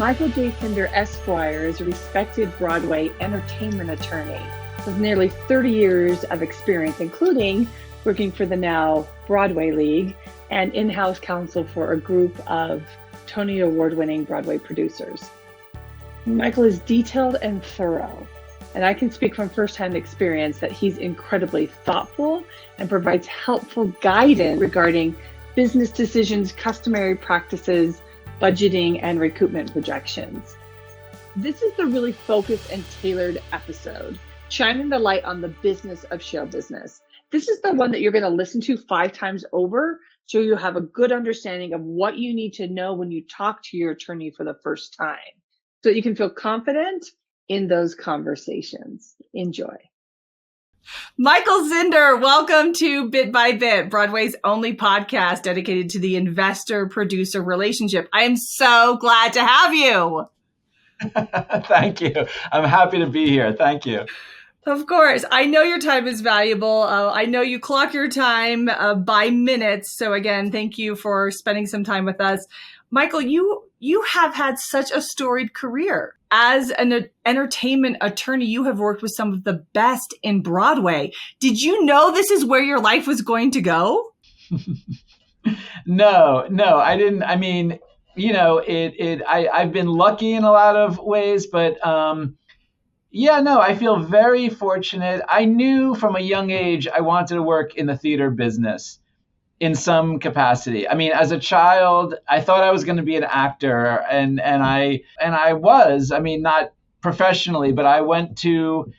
Michael J. Sinder, Esquire, is a respected Broadway entertainment attorney with nearly 30 years of experience, including working for the now Broadway League and in-house counsel for a group of Tony Award-winning Broadway producers. Michael is detailed and thorough, and I can speak from firsthand experience that he's incredibly thoughtful and provides helpful guidance regarding business decisions, customary practices, budgeting, and recoupment projections. This is the really focused and tailored episode, shining the light on the business of show business. This is the one that you're going to listen to 5 times over, so you have a good understanding of what you need to know when you talk to your attorney for the first time, so that you can feel confident in those conversations. Enjoy. Michael Sinder, welcome to Bit by Bit, Broadway's only podcast dedicated to the investor-producer relationship. I am so glad to have you. Thank you. I'm happy to be here. Thank you. Of course. I know your time is valuable. I know you clock your time by minutes. So again, thank you for spending some time with us. Michael, you have had such a storied career. As an entertainment attorney, you have worked with some of the best in Broadway. Did you know this is where your life was going to go? No, I didn't. I mean, I've been lucky in a lot of ways, but I feel very fortunate. I knew from a young age I wanted to work in the theater business in some capacity. I mean, as a child, I thought I was going to be an actor, and I was. I mean, not professionally, but I went to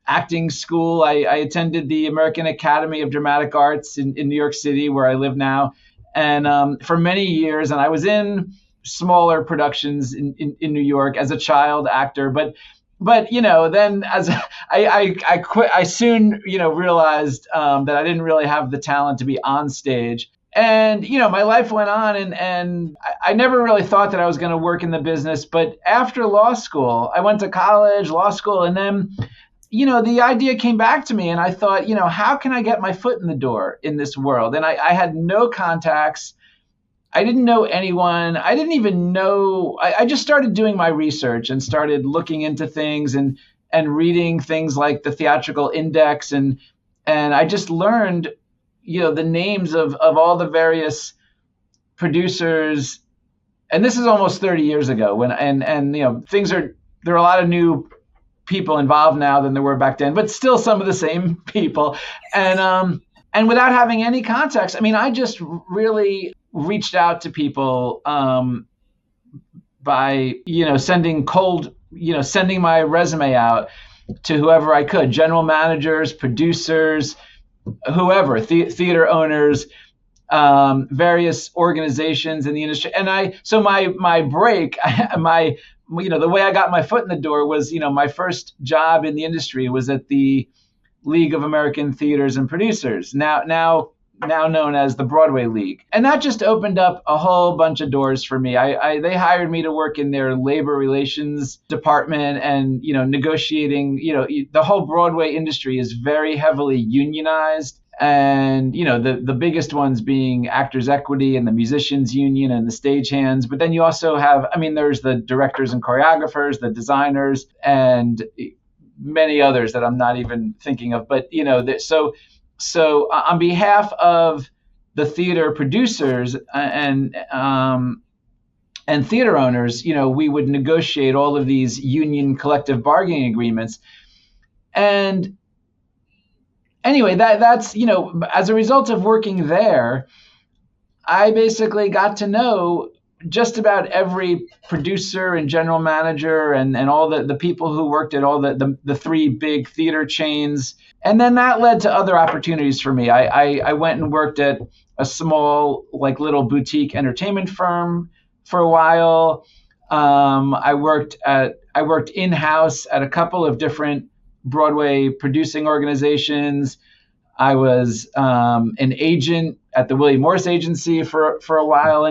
acting school. I attended the American Academy of Dramatic Arts in New York City, where I live now, and for many years. And I was in smaller productions in New York as a child actor, but then as I quit, I soon, realized that I didn't really have the talent to be on stage. And, my life went on, and I never really thought that I was going to work in the business. But after law school, I went to college, law school, and then, the idea came back to me, and I thought, how can I get my foot in the door in this world? And I had no contacts. I didn't know anyone. I didn't even know. I just started doing my research and started looking into things and reading things like the Theatrical Index. And I just learned, the names of all the various producers. And this is almost 30 years ago there are a lot of new people involved now than there were back then, but still some of the same people. And without having any context, I mean, I just really reached out to people by, sending my resume out to whoever I could, general managers, producers, whoever, theater owners, various organizations in the industry. And so my break, the way I got my foot in the door was, my first job in the industry was at the League of American Theaters and Producers, now known as the Broadway League. And that just opened up a whole bunch of doors for me. They hired me to work in their labor relations department and, negotiating, the whole Broadway industry is very heavily unionized. And, the biggest ones being Actors Equity and the Musicians Union and the stagehands. But then you also have, there's the directors and choreographers, the designers, and many others that I'm not even thinking of. But, so on behalf of the theater producers and theater owners, we would negotiate all of these union collective bargaining agreements. And anyway, that's, as a result of working there, I basically got to know just about every producer and general manager and all the people who worked at all the 3 big theater chains. And then that led to other opportunities for me. I went and worked at a small, little boutique entertainment firm for a while. I worked in-house at a couple of different Broadway producing organizations. I was an agent at the William Morris Agency for a while,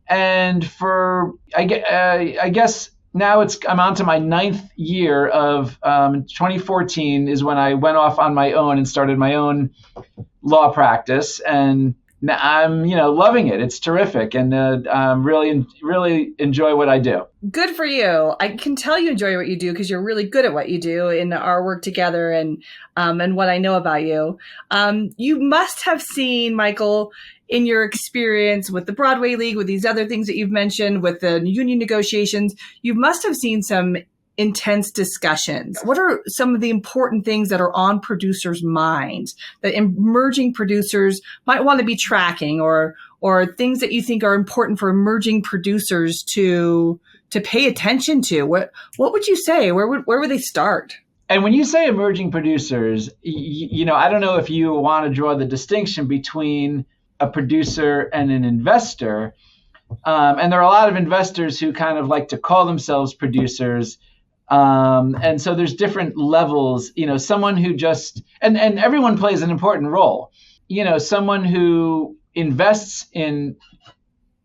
and for I guess now I'm on to my 9th year of 2014 is when I went off on my own and started my own law practice. And I'm, loving it. It's terrific, and really enjoy what I do. Good for you. I can tell you enjoy what you do because you're really good at what you do in our work together and what I know about you. You must have seen, Michael, in your experience with the Broadway League, with these other things that you've mentioned, with the union negotiations, you must have seen some intense discussions. What are some of the important things that are on producers' minds that emerging producers might want to be tracking, or things that you think are important for emerging producers to pay attention to? What would you say? Where would they start? And when you say emerging producers, I don't know if you want to draw the distinction between a producer and an investor. And there are a lot of investors who kind of like to call themselves producers. And so there's different levels, someone who just, and everyone plays an important role, someone who invests in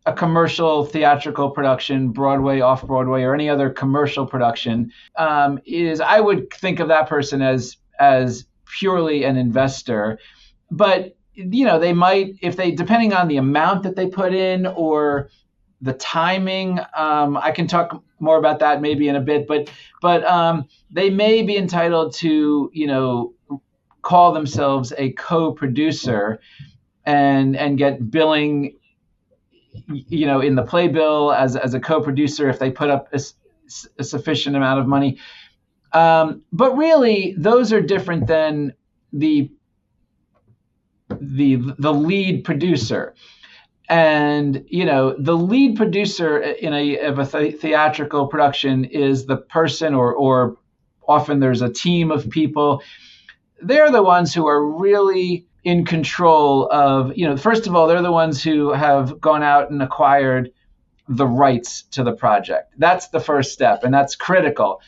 a commercial theatrical production, Broadway, off-Broadway, or any other commercial production, I would think of that person as purely an investor. But, they might, depending on the amount that they put in or the timing, I can talk more about that maybe in a bit, but they may be entitled to, call themselves a co-producer and get billing, in the playbill as a co-producer if they put up a sufficient amount of money. But really, those are different than the lead producer. And, the lead producer of a theatrical production is the person, or often there's a team of people. They're the ones who are really in control of, first of all, they're the ones who have gone out and acquired the rights to the project. That's the first step, and that's critical.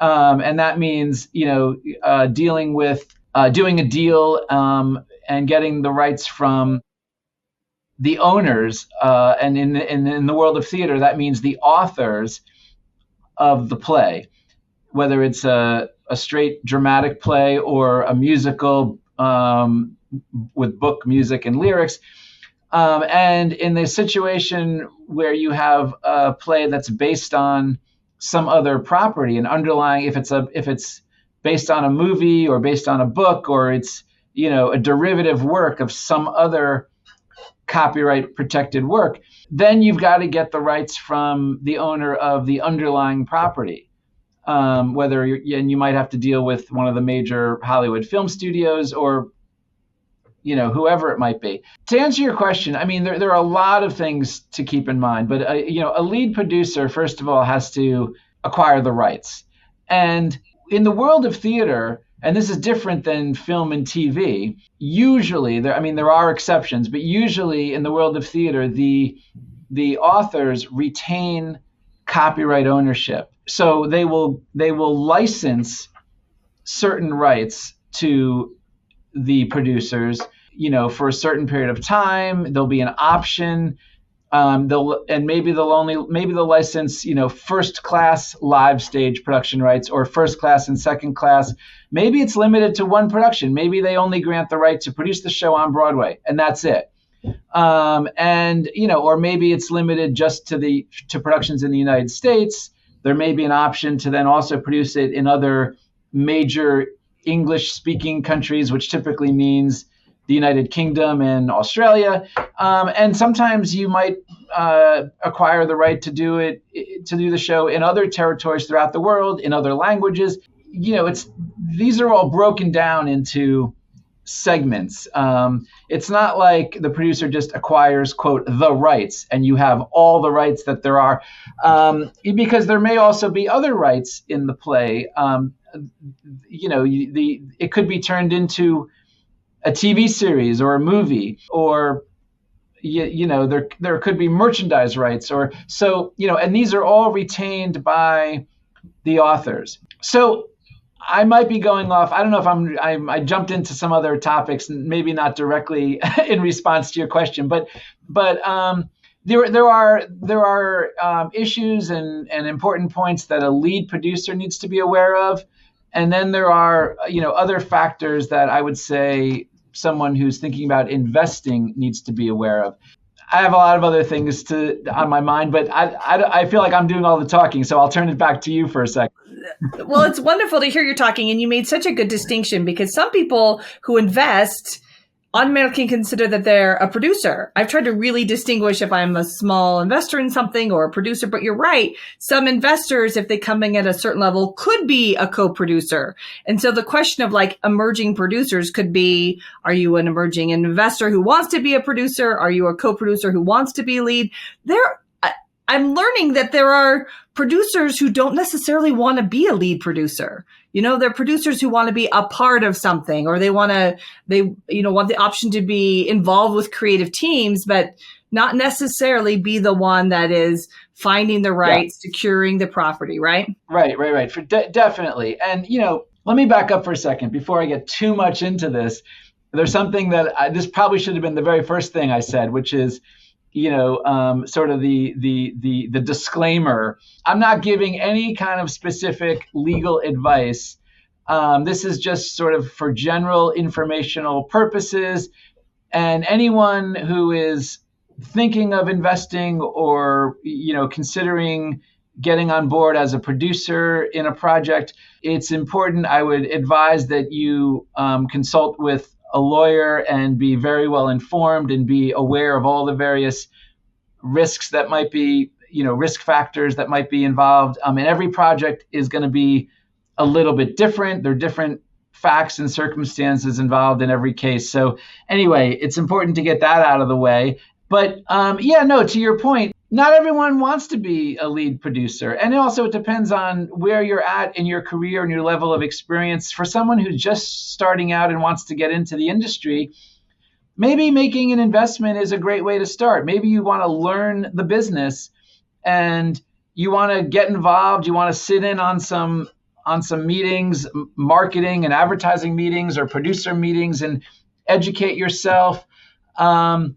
And that means, dealing with doing a deal and getting the rights from the owners, and in the world of theater, that means the authors of the play, whether it's a straight dramatic play or a musical with book, music, and lyrics. And in the situation where you have a play that's based on some other property, an underlying, if it's based on a movie or based on a book, or it's a derivative work of some other copyright protected work, then you've got to get the rights from the owner of the underlying property. And you might have to deal with one of the major Hollywood film studios or, whoever it might be. To answer your question, I mean, there are a lot of things to keep in mind, but, a lead producer, first of all, has to acquire the rights. And in the world of theater, and this is different than film and TV, usually, there are exceptions, but usually in the world of theater, the authors retain copyright ownership. So they will license certain rights to the producers, for a certain period of time. There'll be an option. Maybe they'll license, first class live stage production rights, or first class and second class. Maybe it's limited to one production. Maybe they only grant the right to produce the show on Broadway, and that's it. Or maybe it's limited just to productions in the United States. There may be an option to then also produce it in other major English-speaking countries, which typically means the United Kingdom and Australia. And sometimes you might acquire the right to do the show in other territories throughout the world, in other languages. These are all broken down into segments. It's not like the producer just acquires, quote, the rights, and you have all the rights that there are, because there may also be other rights in the play. It could be turned into a TV series or a movie, or there could be merchandise rights, or so, and these are all retained by the authors. So I might be going off. I don't know if I jumped into some other topics, maybe not directly in response to your question, but there are issues and important points that a lead producer needs to be aware of, and then there are other factors that I would say someone who's thinking about investing needs to be aware of? I have a lot of other things on my mind, but I feel like I'm doing all the talking, so I'll turn it back to you for a second. Well, it's wonderful to hear you talking, and you made such a good distinction, because some people who invest automatically consider that they're a producer. I've tried to really distinguish if I'm a small investor in something or a producer, but you're right. Some investors, if they come in at a certain level, could be a co-producer. And so the question of like emerging producers could be, are you an emerging investor who wants to be a producer? Are you a co-producer who wants to be a lead? I'm learning that there are producers who don't necessarily want to be a lead producer. They're producers who want to be a part of something, or they want the option to be involved with creative teams, but not necessarily be the one that is finding the rights, securing the property, right? Right. Definitely. And, let me back up for a second before I get too much into this. There's something that this probably should have been the very first thing I said, which is, sort of the disclaimer. I'm not giving any kind of specific legal advice. This is just sort of for general informational purposes. And anyone who is thinking of investing or, considering getting on board as a producer in a project, it's important. I would advise that you consult with a lawyer and be very well informed and be aware of all the various risks that might be, risk factors that might be involved. And every project is going to be a little bit different. There are different facts and circumstances involved in every case. So anyway, it's important to get that out of the way. But to your point, not everyone wants to be a lead producer. And it depends on where you're at in your career and your level of experience. For someone who's just starting out and wants to get into the industry, maybe making an investment is a great way to start. Maybe you want to learn the business and you want to get involved. You want to sit in on some meetings, marketing and advertising meetings or producer meetings, and educate yourself. And,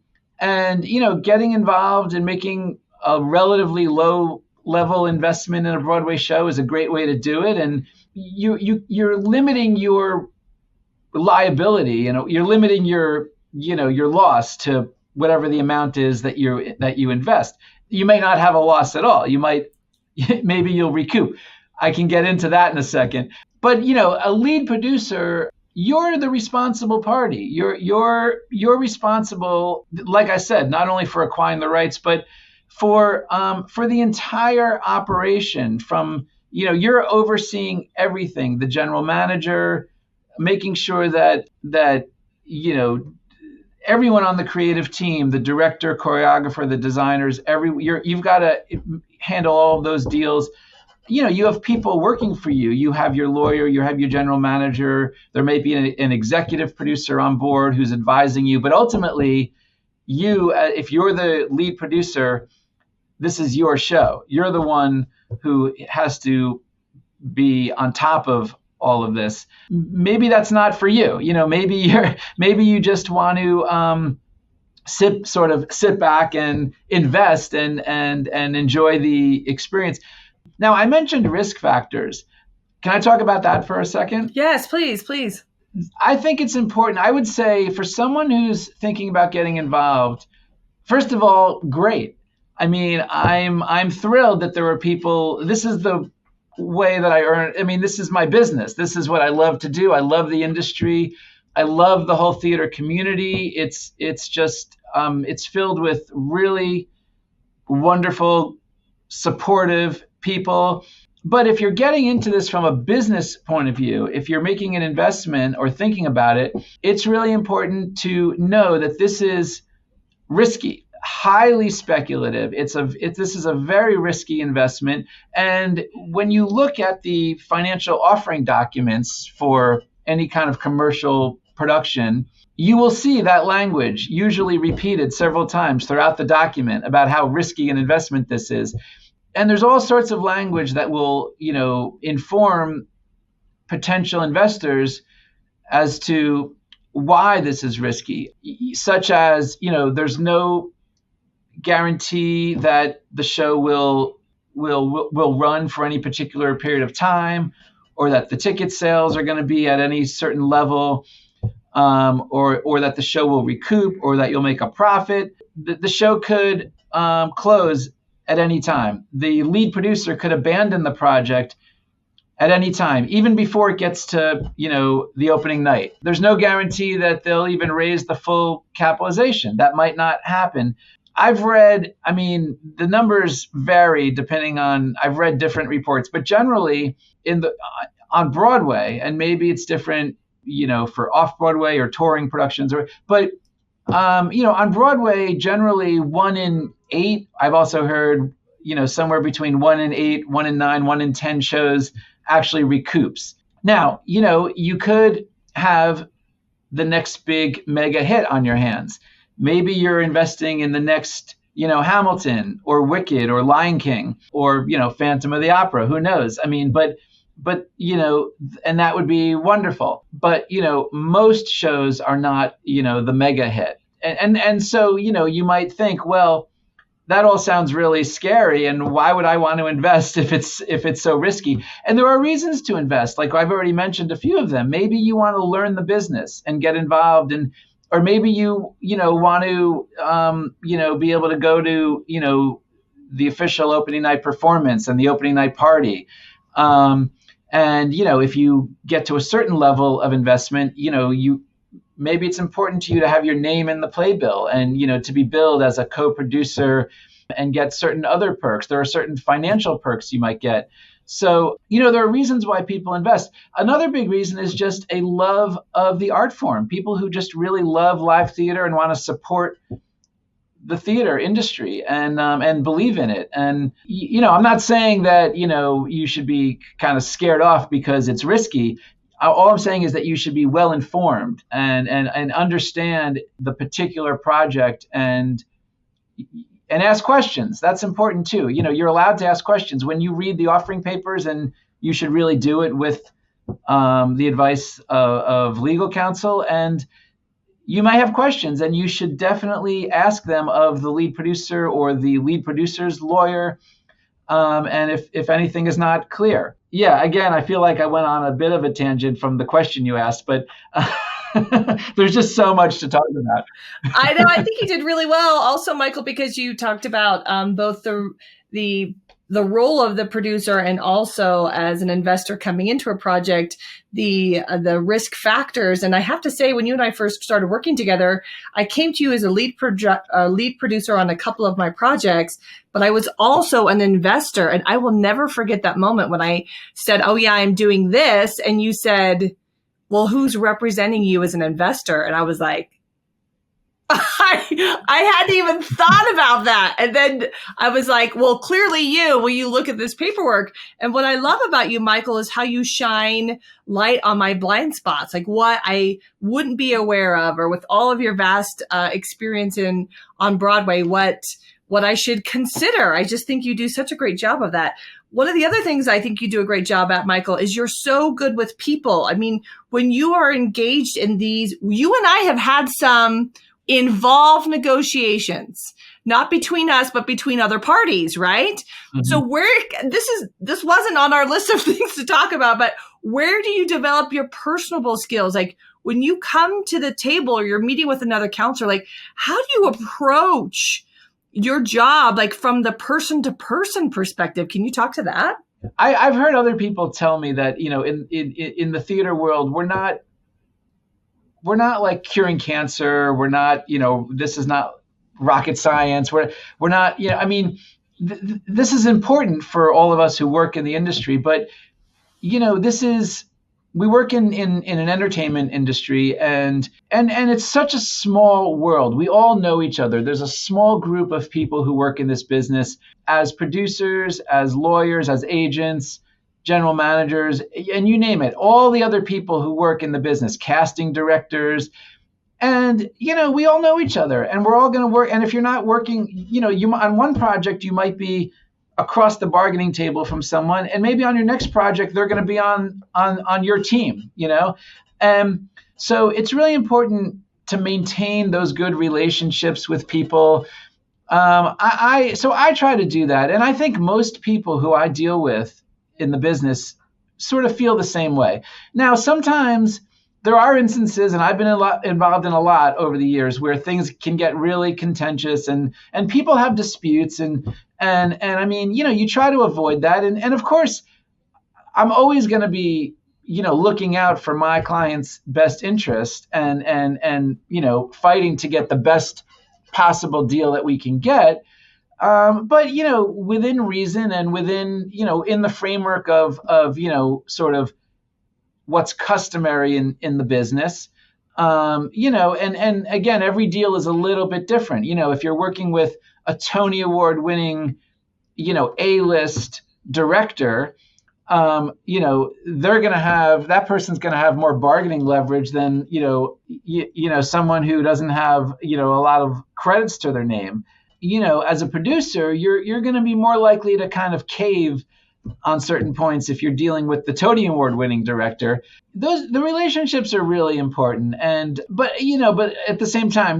getting involved and making a relatively low level investment in a Broadway show is a great way to do it. And you're limiting your liability, you're limiting your loss to whatever the amount is that you invest. You may not have a loss at all. Maybe you'll recoup. I can get into that in a second. But, a lead producer, you're the responsible party. You're responsible, like I said, not only for acquiring the rights, but for the entire operation. From you're overseeing everything. The general manager, making sure that everyone on the creative team, the director, choreographer, the designers, you've got to handle all of those deals. You have people working for you. You have your lawyer, you have your general manager. There may be an executive producer on board who's advising you. But ultimately, if you're the lead producer, this is your show. You're the one who has to be on top of all of this. Maybe that's not for you. Maybe you just want to sit back and invest and enjoy the experience. Now, I mentioned risk factors. Can I talk about that for a second? Yes, please. I think it's important. I would say for someone who's thinking about getting involved, first of all, great. I mean, I'm thrilled that there are people. This is the way that I earn. I mean, this is my business. This is what I love to do. I love the industry. I love the whole theater community. It's just it's filled with really wonderful, supportive people. But if you're getting into this from a business point of view, if you're making an investment or thinking about it, it's really important to know that this is risky, highly speculative. This is a very risky investment. And when you look at the financial offering documents for any kind of commercial production, you will see that language usually repeated several times throughout the document about how risky an investment this is. And there's all sorts of language that will, inform potential investors as to why this is risky, such as, there's no guarantee that the show will run for any particular period of time, or that the ticket sales are going to be at any certain level. or that the show will recoup, or that you'll make a profit. The show could close at any time. The lead producer could abandon the project at any time, even before it gets to, the opening night. There's no guarantee that they'll even raise the full capitalization. That might not happen. I've read, the numbers vary depending on, I've read different reports, but generally on Broadway, and maybe it's different, for off-Broadway or touring productions, but on Broadway, generally 1 in 8, I've also heard, somewhere between 1 in 8, 1 in 9, 1 in 10 shows actually recoups. Now, you could have the next big mega hit on your hands. Maybe you're investing in the next, Hamilton or Wicked or Lion King or, Phantom of the Opera, who knows? But and that would be wonderful. But, most shows are not, the mega hit. And so, you might think, well, that all sounds really scary, and why would I want to invest if it's so risky? And there are reasons to invest, like I've already mentioned a few of them. Maybe you want to learn the business and get involved, or maybe you want to be able to go to the official opening night performance and the opening night party. And if you get to a certain level of investment, maybe it's important to you to have your name in the playbill and, to be billed as a co-producer and get certain other perks. There are certain financial perks you might get. So, there are reasons why people invest. Another big reason is just a love of the art form. People who just really love live theater and want to support the theater industry and believe in it. And, I'm not saying that, you should be kind of scared off because it's risky. All I'm saying is that you should be well informed and understand the particular project and ask questions. That's important too. You're allowed to ask questions when you read the offering papers, and you should really do it with the advice of legal counsel. And you might have questions, and you should definitely ask them of the lead producer or the lead producer's lawyer. And if anything is not clear. Yeah, again, I feel like I went on a bit of a tangent from the question you asked, but there's just so much to talk about. I know. I think you did really well also, Michael, because you talked about both the role of the producer and also as an investor coming into a project, the risk factors. And I have to say, when you and I first started working together, I came to you as a lead producer on a couple of my projects, but I was also an investor. And I will never forget that moment when I said, oh yeah, I'm doing this. And you said, well, who's representing you as an investor? And I was like, I hadn't even thought about that. And then I was like, well, clearly you look at this paperwork. And what I love about you, Michael, is how you shine light on my blind spots, like what I wouldn't be aware of, or with all of your vast experience on Broadway, what I should consider. I just think you do such a great job of that. One of the other things I think you do a great job at, Michael, is you're so good with people. When you are engaged in these, you and I have had some involved negotiations, not between us, but between other parties, right? Mm-hmm. So this wasn't on our list of things to talk about, but where do you develop your personable skills? Like when you come to the table or you're meeting with another counselor, like how do you approach your job, like from the person to person perspective? Can you talk to that? I've heard other people tell me that, in the theater world, we're not like curing cancer. We're not, this is not rocket science. We're not, this is important for all of us who work in the industry, but, we work in an entertainment industry and it's such a small world. We all know each other. There's a small group of people who work in this business as producers, as lawyers, as agents, general managers, and you name it, all the other people who work in the business, casting directors. And, we all know each other and we're all going to work. And if you're not working, you on one project, you might be across the bargaining table from someone. And maybe on your next project, they're going to be on your team, And so it's really important to maintain those good relationships with people. So I try to do that. And I think most people who I deal with in the business sort of feel the same way. Now, sometimes, there are instances, and I've been involved in a lot over the years, where things can get really contentious, and people have disputes, and I mean, you try to avoid that, and of course, I'm always going to be, looking out for my client's best interest, and fighting to get the best possible deal that we can get. But within reason, and within in the framework of sort of what's customary in the business. And again, every deal is a little bit different. If you're working with a Tony Award winning, A-list director, they're going to have, that person's going to have more bargaining leverage than, someone who doesn't have, a lot of credits to their name. As a producer, you're going to be more likely to kind of cave on certain points if you're dealing with the Tony Award winning director. The relationships are really important. But at the same time,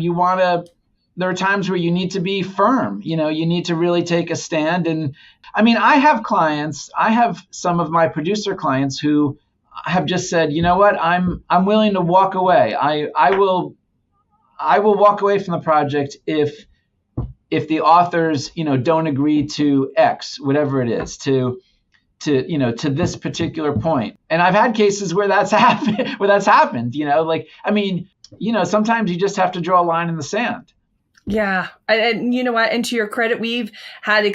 there are times where you need to be firm. You need to really take a stand. And I mean, I have some of my producer clients who have just said, you know what, I'm willing to walk away. I will walk away from the project if the authors, don't agree to X, whatever it is, to this particular point. And I've had cases where that's happened, sometimes you just have to draw a line in the sand. Yeah. And you know what? And to your credit, we've had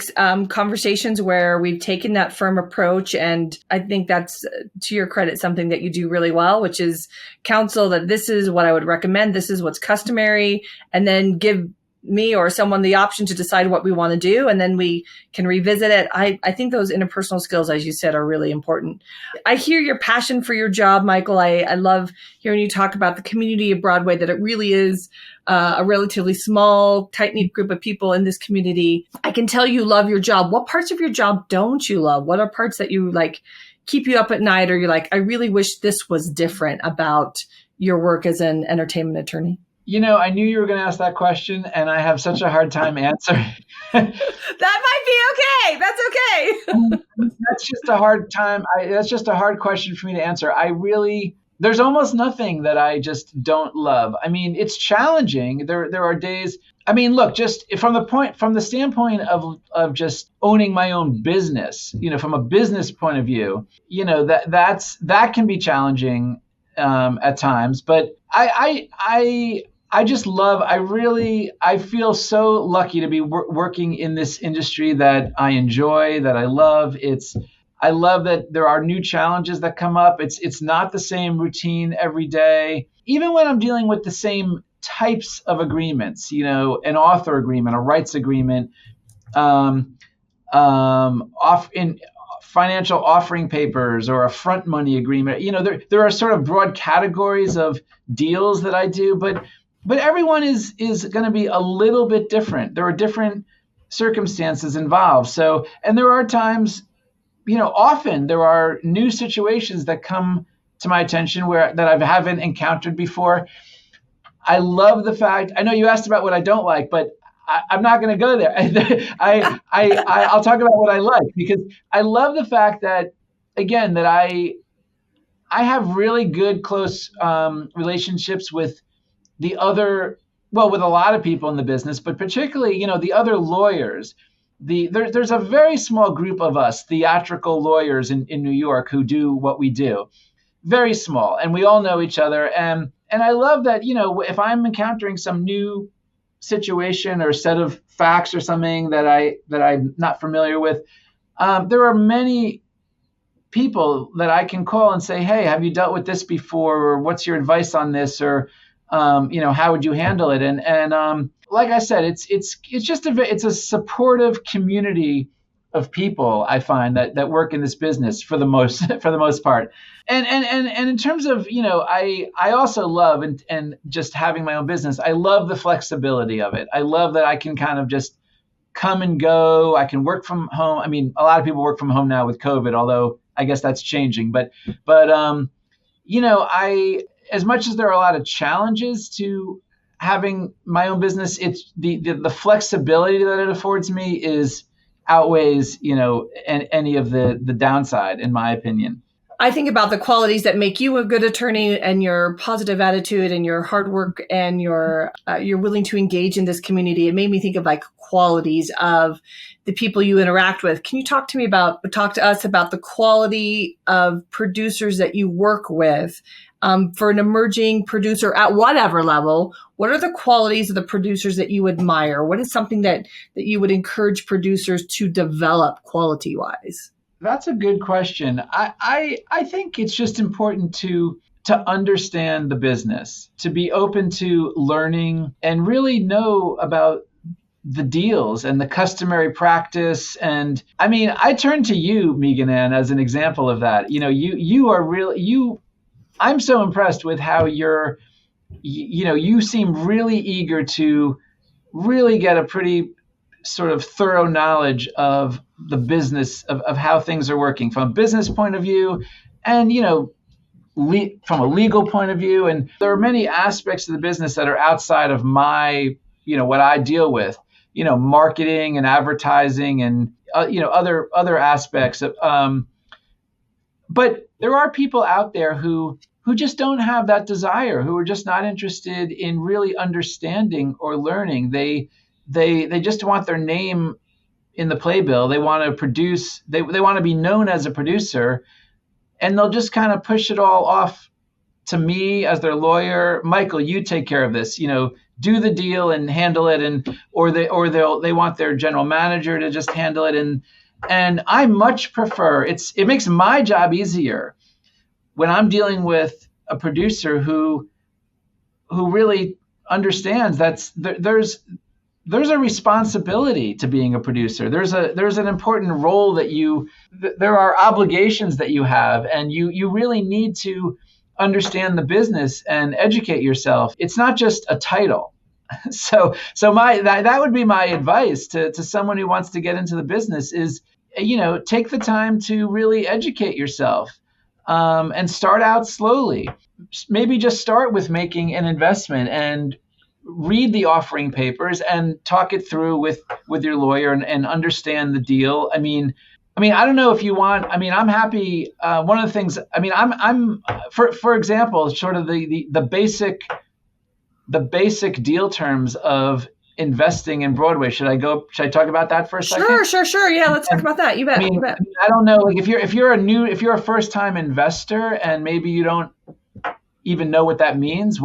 conversations where we've taken that firm approach. And I think that's, to your credit, something that you do really well, which is counsel that this is what I would recommend. This is what's customary. And then give me or someone the option to decide what we want to do, and then we can revisit it. I think those interpersonal skills, as you said, are really important. I hear your passion for your job, Michael. I love hearing you talk about the community of Broadway, that it really is a relatively small, tight-knit group of people in this community. I can tell you love your job. What parts of your job don't you love? What are parts that you keep you up at night, or you're like, I really wish this was different about your work as an entertainment attorney? I knew you were going to ask that question, and I have such a hard time answering. That might be okay. That's okay. That's just a hard time. That's just a hard question for me to answer. There's almost nothing that I just don't love. I mean, it's challenging. There are days. I mean, look, just from the standpoint of just owning my own business, from a business point of view, that can be challenging at times. But I feel so lucky to be working in this industry that I enjoy, that I love. I love that there are new challenges that come up. It's not the same routine every day. Even when I'm dealing with the same types of agreements, an author agreement, a rights agreement, financial offering papers, or a front money agreement. There are sort of broad categories of deals that I do, but everyone is going to be a little bit different. There are different circumstances involved. So, and there are times, often there are new situations that come to my attention that I haven't encountered before. I love the fact, I know you asked about what I don't like, but I'm not going to go there. I'll talk about what I like, because I love the fact that, again, that I have really good, close relationships with with a lot of people in the business, but particularly, the other lawyers. There's a very small group of us theatrical lawyers in New York who do what we do. Very small, and we all know each other. And I love that, if I'm encountering some new situation or set of facts or something that I'm not familiar with, there are many people that I can call and say, hey, have you dealt with this before? Or what's your advice on this? Or, how would you handle it? And like I said, it's a supportive community of people, I find, that work in this business for the most part. And in terms of, I also love, and just having my own business, I love the flexibility of it. I love that I can kind of just come and go. I can work from home. I mean, a lot of people work from home now with COVID, although I guess that's changing. But as much as there are a lot of challenges to having my own business, it's the flexibility that it affords me outweighs, any of the downside, in my opinion. I think about the qualities that make you a good attorney and your positive attitude and your hard work and you're willing to engage in this community. It made me think of like qualities of the people you interact with. Can you talk to us about the quality of producers that you work with? For an emerging producer at whatever level, what are the qualities of the producers that you admire? What is something that you would encourage producers to develop quality-wise? That's a good question. I think it's just important to understand the business, to be open to learning and really know about the deals and the customary practice. And I mean, I turn to you, Megan Ann, as an example of that. You are really I'm so impressed with how you seem really eager to really get a pretty sort of thorough knowledge of the business of how things are working from a business point of view and, from a legal point of view. And there are many aspects of the business that are outside of my, what I deal with, marketing and advertising and, other aspects of, but there are people out there who just don't have that desire, who are just not interested in really understanding or learning. They just want their name in the playbill. They want to produce. They want to be known as a producer, and they'll just kind of push it all off to me as their lawyer. Michael, you take care of this. Do the deal and handle it, or they want their general manager to just handle it. And I much prefer it makes my job easier when I'm dealing with a producer who really understands there's a responsibility to being a producer. There's an important role there are obligations that you have, and you really need to understand the business and educate yourself. It's not just a title. So that would be my advice to someone who wants to get into the business is, take the time to really educate yourself. And start out slowly. Maybe just start with making an investment and read the offering papers and talk it through with your lawyer and understand the deal. I mean, I don't know if you want. I mean, I'm happy. One of the things. I mean, I'm for example, sort of the basic deal terms of investing in Broadway. Should I talk about that for a second? Sure. Yeah, let's talk about that. You bet. You bet. I don't know. Like if you're a first time investor and maybe you don't even know what that means.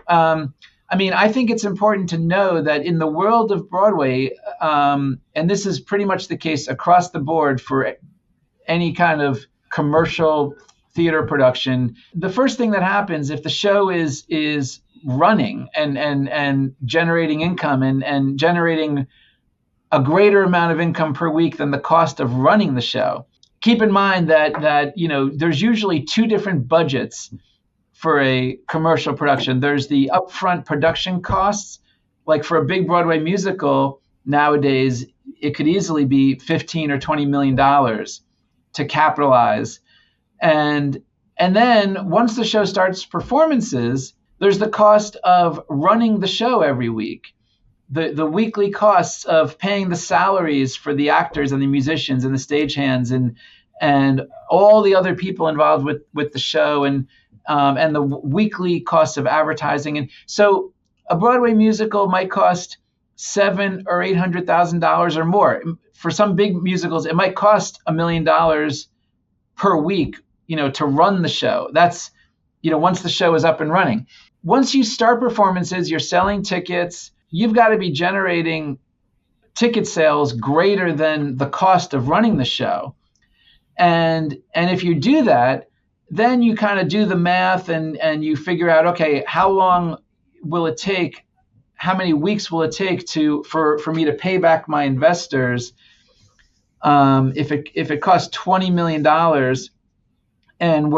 I think it's important to know that in the world of Broadway, and this is pretty much the case across the board for any kind of commercial theater production, the first thing that happens if the show is running and generating income and generating a greater amount of income per week than the cost of running the show. Keep in mind that there's usually two different budgets for a commercial production. There's the upfront production costs, like for a big Broadway musical nowadays, it could easily be $15 or $20 million to capitalize. And then once the show starts performances, there's the cost of running the show every week, the weekly costs of paying the salaries for the actors and the musicians and the stagehands and all the other people involved with the show and the weekly costs of advertising. And so a Broadway musical might cost $700,000 or $800,000 or more. For some big musicals, it might cost $1 million per week, to run the show. That's, once the show is up and running. Once you start performances, you're selling tickets, you've got to be generating ticket sales greater than the cost of running the show. And if you do that, then you kind of do the math and you figure out, okay, how long will it take? How many weeks will it take for me to pay back my investors? If it costs $20 million and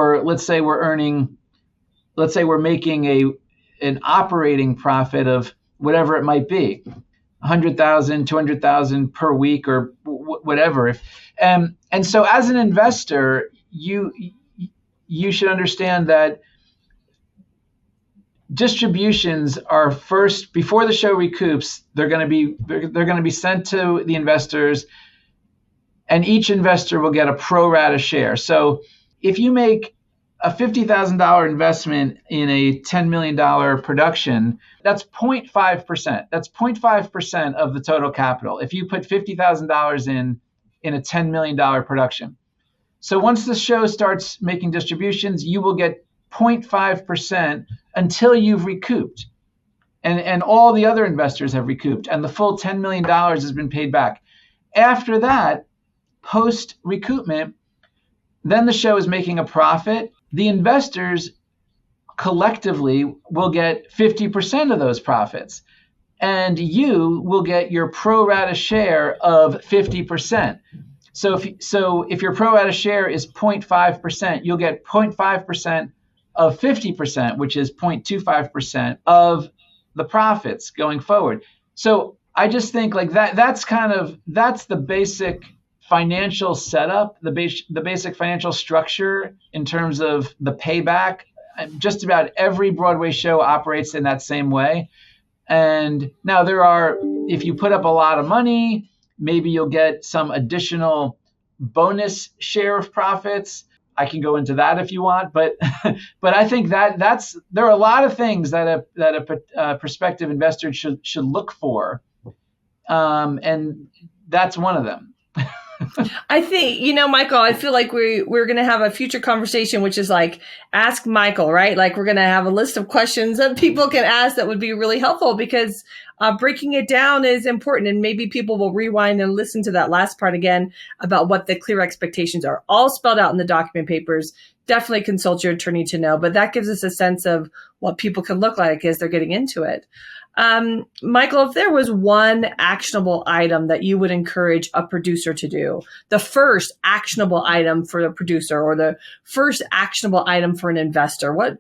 let's say we're making an operating profit of whatever it might be, 100,000, 200,000 per week or whatever. And so as an investor, you should understand that distributions are first before the show recoups. They're going to be sent to the investors, and each investor will get a pro rata share. So if you make a $50,000 investment in a $10 million production, that's 0.5%. That's 0.5% of the total capital. If you put $50,000 in a $10 million production. So once the show starts making distributions, you will get 0.5% until you've recouped. And all the other investors have recouped, and the full $10 million has been paid back. After that, post recoupment, then the show is making a profit. The investors collectively will get 50% of those profits, and you will get your pro rata share of 50%. So if your pro rata share is 0.5%, you'll get 0.5% of 50%, which is 0.25% of the profits going forward. So I just think like that's the basic financial setup, the basic financial structure in terms of the payback. Just about every Broadway show operates in that same way. And now if you put up a lot of money, maybe you'll get some additional bonus share of profits. I can go into that if you want, but I think there are a lot of things that a prospective investor should look for, and that's one of them. I think, Michael, I feel like we're going to have a future conversation, which is like, ask Michael, right? Like we're going to have a list of questions that people can ask that would be really helpful, because breaking it down is important. And maybe people will rewind and listen to that last part again about what the clear expectations are, all spelled out in the document papers. Definitely consult your attorney to know, but that gives us a sense of what people can look like as they're getting into it. Michael, if there was one actionable item that you would encourage a producer to do, the first actionable item for the producer or the first actionable item for an investor, what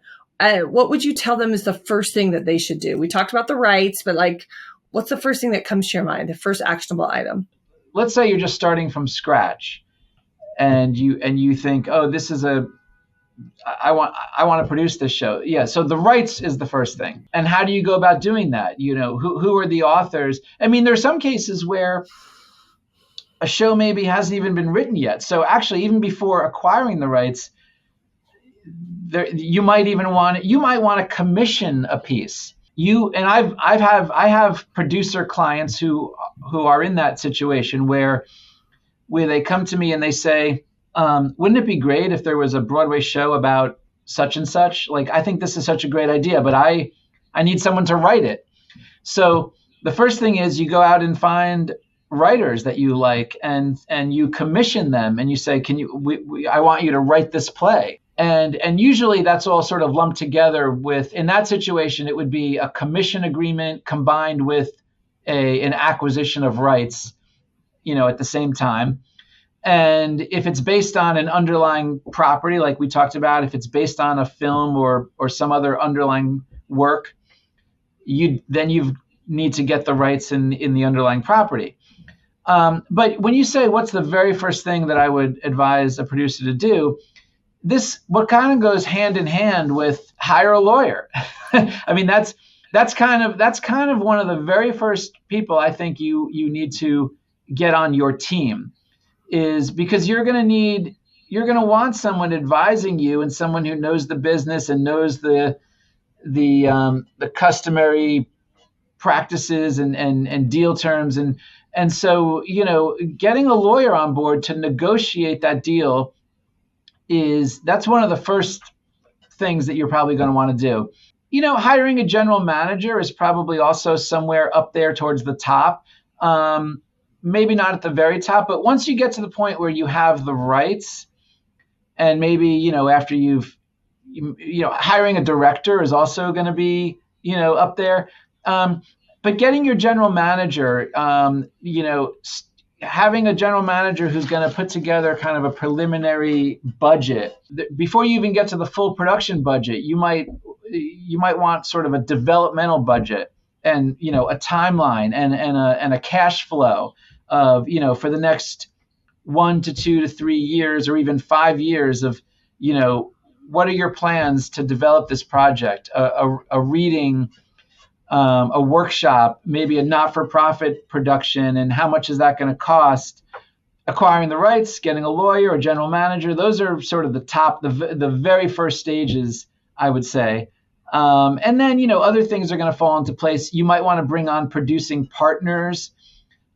would you tell them is the first thing that they should do? We talked about the rights, but like, what's the first thing that comes to your mind, the first actionable item? Let's say you're just starting from scratch and you think, oh, this is I want to produce this show. Yeah. So the rights is the first thing. And how do you go about doing that? Who are the authors? I mean, there's some cases where a show maybe hasn't even been written yet. So actually, even before acquiring the rights, you might want to commission a piece. I have producer clients who are in that situation where they come to me and they say, wouldn't it be great if there was a Broadway show about such and such? Like, I think this is such a great idea, but I need someone to write it. So the first thing is you go out and find writers that you like and you commission them and you say, I want you to write this play. And usually that's all sort of lumped together with, in that situation, it would be a commission agreement combined with an acquisition of rights, at the same time. And if it's based on an underlying property, like we talked about, if it's based on a film or some other underlying work, you need to get the rights in the underlying property. But when you say what's the very first thing that I would advise a producer to do, what kind of goes hand in hand with hire a lawyer. I mean, that's kind of one of the very first people I think you need to get on your team, is because you're going to want someone advising you and someone who knows the business and knows the customary practices and deal terms. And so, getting a lawyer on board to negotiate that deal that's one of the first things that you're probably going to want to do. Hiring a general manager is probably also somewhere up there towards the top. Maybe not at the very top, but once you get to the point where you have the rights, and maybe, after hiring a director is also going to be, up there. But getting your general manager, having a general manager who's going to put together kind of a preliminary budget before you even get to the full production budget, you might want sort of a developmental budget and, a timeline and a cash flow of, for the next 1 to 2 to 3 years or even 5 years of, what are your plans to develop this project, a reading, a workshop, maybe a not-for-profit production, and how much is that going to cost? acquiring the rights, getting a lawyer, a general manager. Those are sort of the very first stages, I would say. And then, other things are going to fall into place. You might want to bring on producing partners.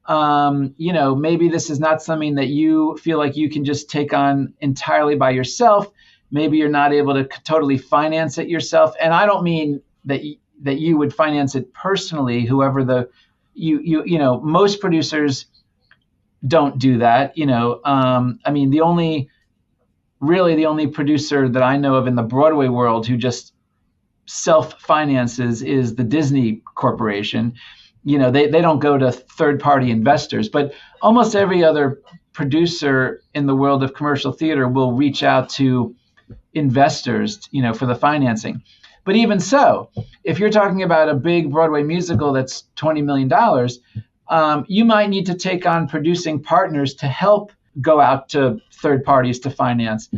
Maybe this is not something that you feel like you can just take on entirely by yourself. Maybe you're not able to totally finance it yourself. And I don't mean that you would finance it personally, whoever most producers don't do that. The only producer that I know of in the Broadway world who just self-finances is the Disney Corporation. They don't go to third-party investors, but almost every other producer in the world of commercial theater will reach out to investors, for the financing. But even so, if you're talking about a big Broadway musical that's $20 million, you might need to take on producing partners to help go out to third parties to finance.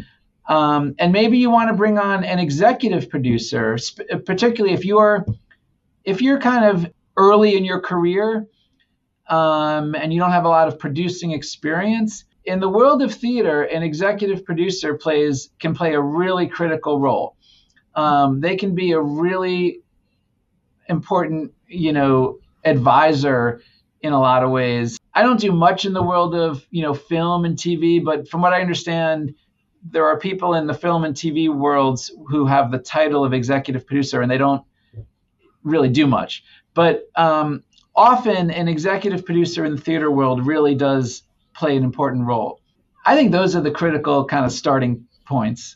And maybe you want to bring on an executive producer, particularly if you're kind of early in your career and you don't have a lot of producing experience. In the world of theater, an executive producer can play a really critical role. They can be a really important, advisor in a lot of ways. I don't do much in the world of, film and TV, but from what I understand, there are people in the film and TV worlds who have the title of executive producer and they don't really do much. But often an executive producer in the theater world really does play an important role. I think those are the critical kind of starting points.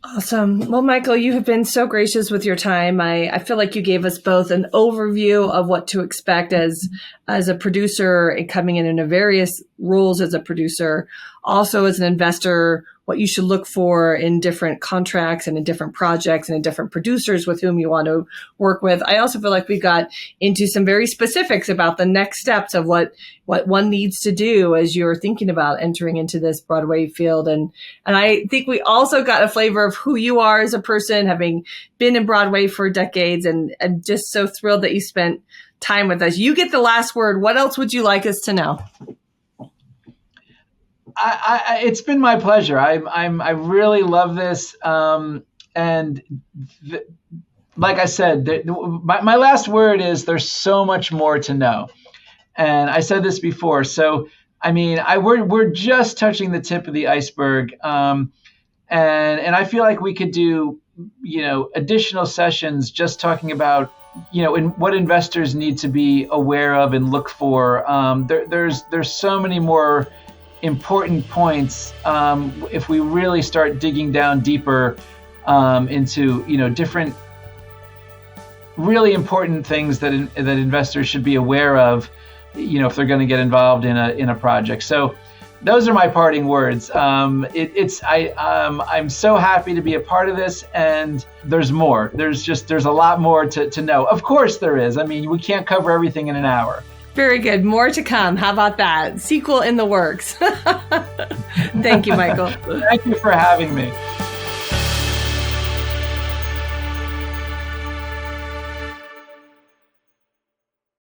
Awesome. Well, Michael, you have been so gracious with your time. I feel like you gave us both an overview of what to expect as a producer and coming in various roles as a producer, also as an investor, what you should look for in different contracts and in different projects and in different producers with whom you want to work with. I also feel like we got into some very specifics about the next steps of what one needs to do as you're thinking about entering into this Broadway field. And I think we also got a flavor of who you are as a person, having been in Broadway for decades, and just so thrilled that you spent time with us. You get the last word. What else would you like us to know? It's been my pleasure. I really love this. Like I said, my last word is there's so much more to know. And I said this before. So, we're just touching the tip of the iceberg. And I feel like we could do, additional sessions just talking about, what investors need to be aware of and look for. There's so many more important points if we really start digging down deeper into different really important things that investors should be aware of if they're going to get involved in a project. So those are my parting words. I'm so happy to be a part of this, and there's more. There's a lot more to know. Of course there is. We can't cover everything in an hour. Very good. More to come. How about that? Sequel in the works. Thank you, Michael. Thank you for having me.